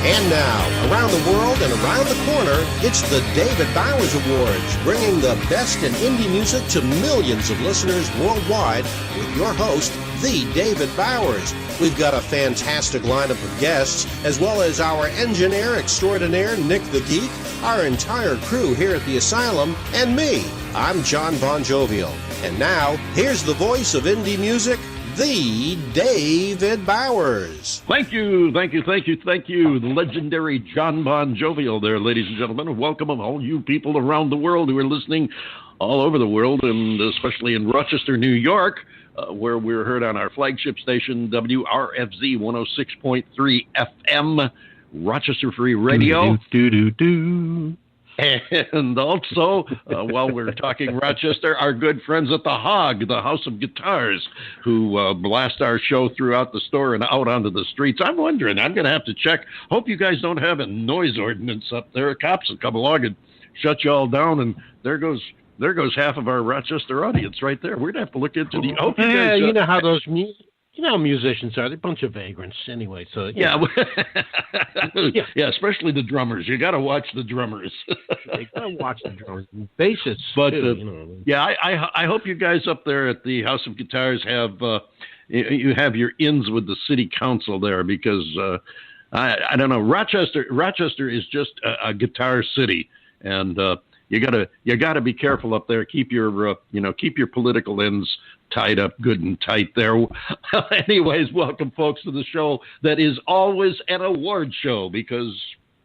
And now, around the world and around the corner, it's the David Bowers Awards, bringing the best in indie music to millions of listeners worldwide with your host, the David Bowers. We've got a fantastic lineup of guests, as well as our engineer extraordinaire, Nick the Geek, our entire crew here at the Asylum, and me. I'm John Bon Jovial. And now, here's the voice of indie music, the David Bowers. Thank you. The legendary John Bon Jovial there, ladies and gentlemen. Welcome all you people around the world who are listening all over the world, and especially in Rochester, New York, where we're heard on our flagship station, WRFZ 106.3 FM, Rochester Free Radio. And also, while we're talking Rochester, our good friends at the Hog, the House of Guitars, who blast our show throughout the store and out onto the streets. I'm wondering, I'm going to have to check. Hope you guys don't have a noise ordinance up there. Cops will come along and shut you all down, and there goes half of our Rochester audience right there. We're going to have to look into the... Hope you guys, you know how those... You know how musicians are. They're a bunch of vagrants anyway. So yeah. Yeah, especially the drummers. You got to watch the drummers. You got to watch the drummers. Bassists, but, too. Yeah, I hope you guys up there at the House of Guitars have you have your ins with the city council there, because I don't know, Rochester is just a guitar city, and you gotta be careful up there. Keep your keep your political ends tied up good and tight there. Anyways, welcome folks to the show that is always an award show, because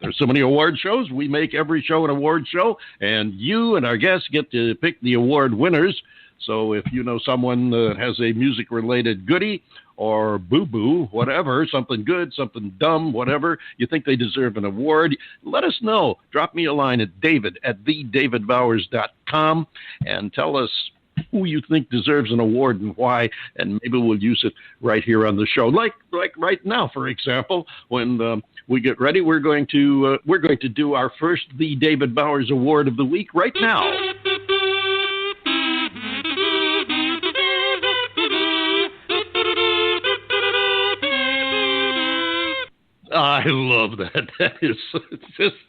there's so many award shows. We make every show an award show, and you and our guests get to pick the award winners. So if you know someone that has a music-related goodie or boo-boo, whatever, something good, something dumb, whatever, you think they deserve an award, let us know. Drop me a line at david@TheDvaidBowers.com and tell us who you think deserves an award and why, and maybe we'll use it right here on the show. Like right now, for example, when we get ready, we're going to do our first The David Bowers Award of the Week right now. I love that. That is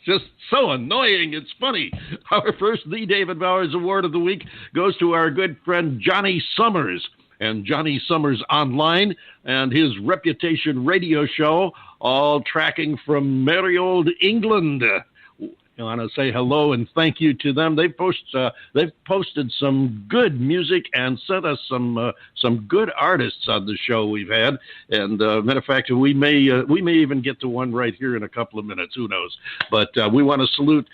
just so annoying. It's funny. Our first The David Bowers Award of the Week goes to our good friend Johnny Summers, and Johnny Summers Online and his Reputation radio show, all tracking from merry old England. I want to say hello and thank you to them. They've posted some good music and sent us some good artists on the show we've had. And matter of fact, we may even get to one right here in a couple of minutes. Who knows? But we want to salute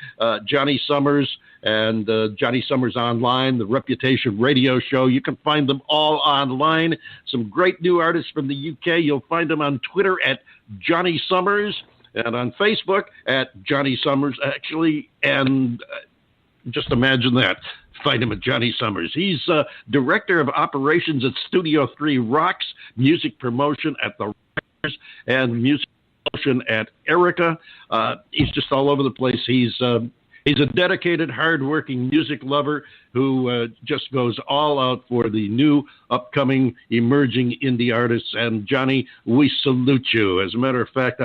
Johnny Summers and Johnny Summers Online, the Reputation radio show. You can find them all online. Some great new artists from the UK. You'll find them on Twitter at Johnny Summers, and on Facebook at Johnny Summers, actually, and just imagine that. Find him at Johnny Summers. He's Director of Operations at Studio 3 Rocks, Music Promotion at The Rockers, and Music Promotion at Erica. He's just all over the place. He's a dedicated, hard-working music lover who just goes all out for the new, upcoming, emerging indie artists. And, Johnny, we salute you. As a matter of fact,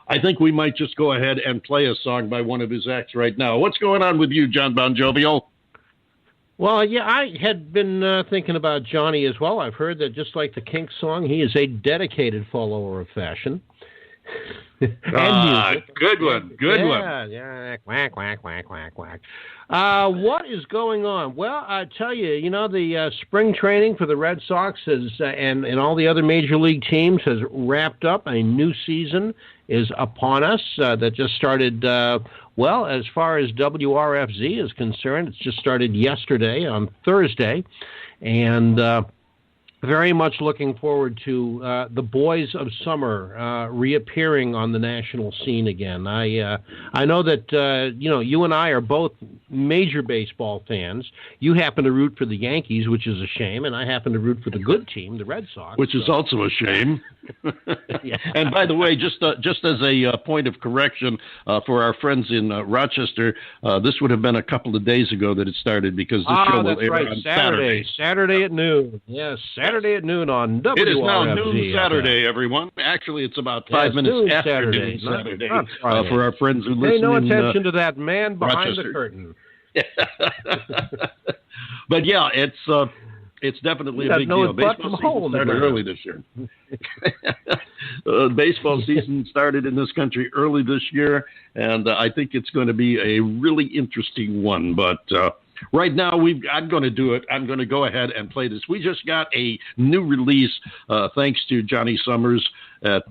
I think we might just go ahead and play a song by one of his acts right now. What's going on with you, John Bon Jovial? Well, yeah, I had been thinking about Johnny as well. I've heard that just like the Kinks song, he is a dedicated follower of fashion. And music. Good one. Yeah, quack, quack, quack, quack, quack. What is going on? Well, I tell you, the spring training for the Red Sox and all the other major league teams has wrapped up. A new season is upon us that just started, as far as WRFZ is concerned, it's just started yesterday on Thursday. And very much looking forward to the Boys of Summer reappearing on the national scene again. I know that you and I are both major baseball fans. You happen to root for the Yankees, which is a shame, and I happen to root for the good team, the Red Sox. Which is also a shame. Yeah. And by the way, just as a point of correction for our friends in Rochester, this would have been a couple of days ago that it started because this show will air on Saturday. Saturday at noon. Yes, Saturday at noon on WRFZ. It is now noon Saturday, everyone. Actually, it's about 5 minutes after noon Saturday for our friends who listen. Pay no attention to that man behind Rochester. the curtain. But yeah, it's definitely a big deal. Baseball season started early this year. Baseball season started in this country early this year, and I think it's going to be a really interesting one. But right now, I'm going to do it. I'm going to go ahead and play this. We just got a new release, thanks to Johnny Summers at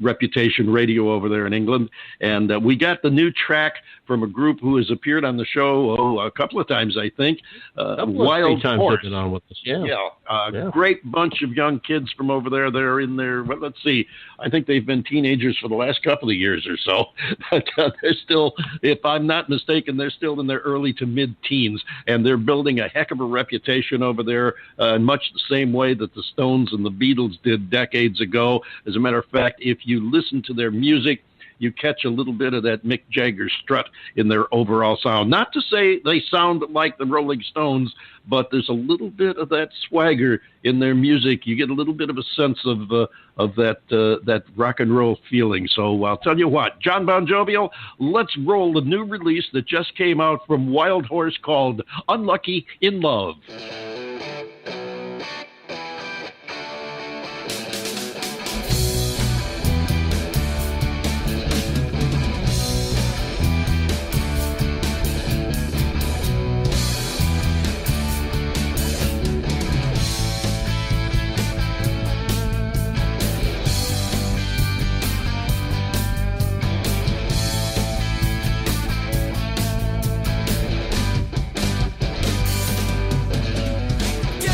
Reputation Radio over there in England. And we got the new track from a group who has appeared on the show a couple of times, I think. Wild Horse. On with us. Yeah. Great bunch of young kids from over there. They're in there. Well, let's see. I think they've been teenagers for the last couple of years or so. But they're still, if I'm not mistaken, they're still in their early to mid-teens. And they're building a heck of a reputation over there in much the same way that the Stones and the Beatles did decades ago. As a matter of fact, if you listen to their music, you catch a little bit of that Mick Jagger strut in their overall sound. Not to say they sound like the Rolling Stones, but there's a little bit of that swagger in their music. You get a little bit of a sense of that rock and roll feeling. So I'll tell you what, John Bon Jovial, let's roll the new release that just came out from Wild Horse called Unlucky in Love. Get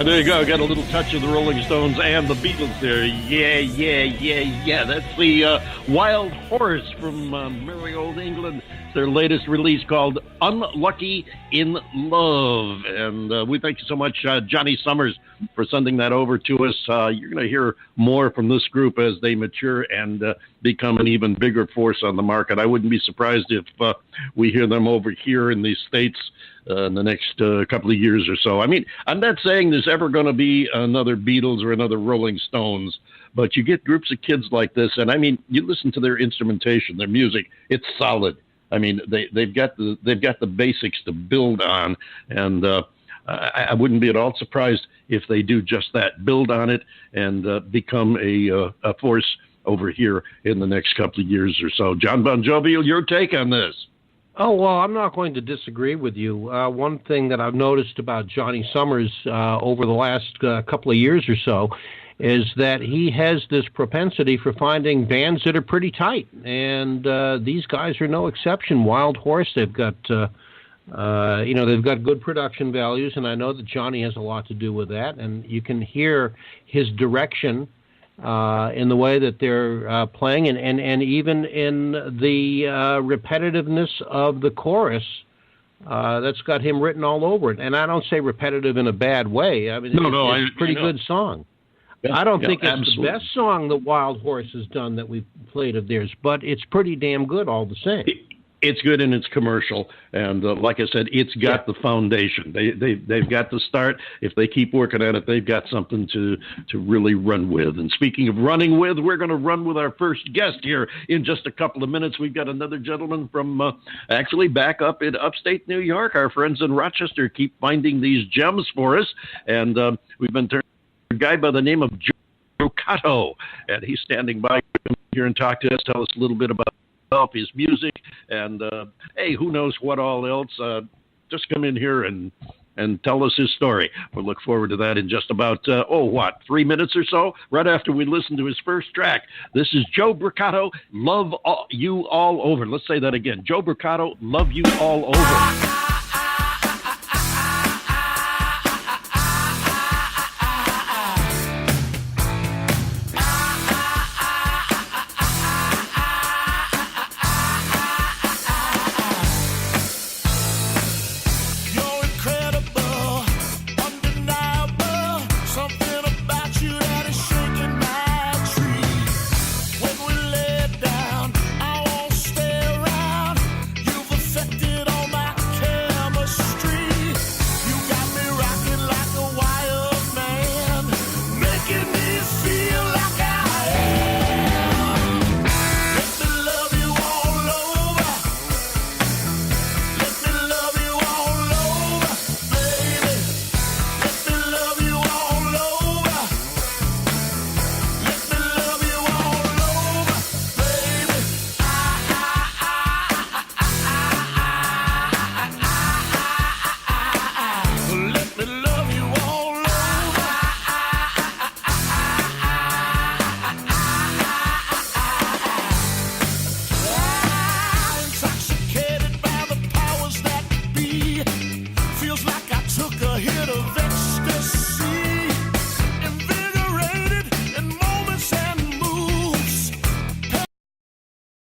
And there you go. Got a little touch of the Rolling Stones and the Beatles there. Yeah. That's the Wild Horse from merry old England. It's their latest release called Unlucky in Love. And we thank you so much, Johnny Summers, for sending that over to us. You're going to hear more from this group as they mature and become an even bigger force on the market. I wouldn't be surprised if we hear them over here in the States in the next couple of years or so. I mean, I'm not saying there's ever going to be another Beatles or another Rolling Stones, but you get groups of kids like this, and I mean, you listen to their instrumentation, their music, it's solid. I mean, they've got the basics to build on, and I wouldn't be at all surprised if they do just that, build on it, and become a force over here in the next couple of years or so. John Bon Jovi, your take on this? Oh, well, I'm not going to disagree with you. One thing that I've noticed about Johnny Summers over the last couple of years or so is that he has this propensity for finding bands that are pretty tight, and these guys are no exception. Wild Horse, they've got, they've got good production values, and I know that Johnny has a lot to do with that, and you can hear his direction in the way that they're playing, and even in the repetitiveness of the chorus. That's got him written all over it. And I don't say repetitive in a bad way. I mean, it's a pretty good song. Yeah, I don't think it's absolutely the best song that Wild Horse has done that we've played of theirs, but it's pretty damn good all the same. It's good and it's commercial, and like I said, it's got the foundation. They've got the start. If they keep working at it, they've got something to really run with. And speaking of running with, we're going to run with our first guest here in just a couple of minutes. We've got another gentleman from actually back up in upstate New York. Our friends in Rochester keep finding these gems for us, and we've been turning to a guy by the name of Joe Brucato, and he's standing by here and talk to us, tell us a little bit about his music, and hey, who knows what all else. Just come in here and tell us his story. We'll look forward to that in just about 3 minutes or so, right after we listen to his first track. This is Joe Brucato, Love You All Over. Let's say that again. Joe Brucato, Love You All Over.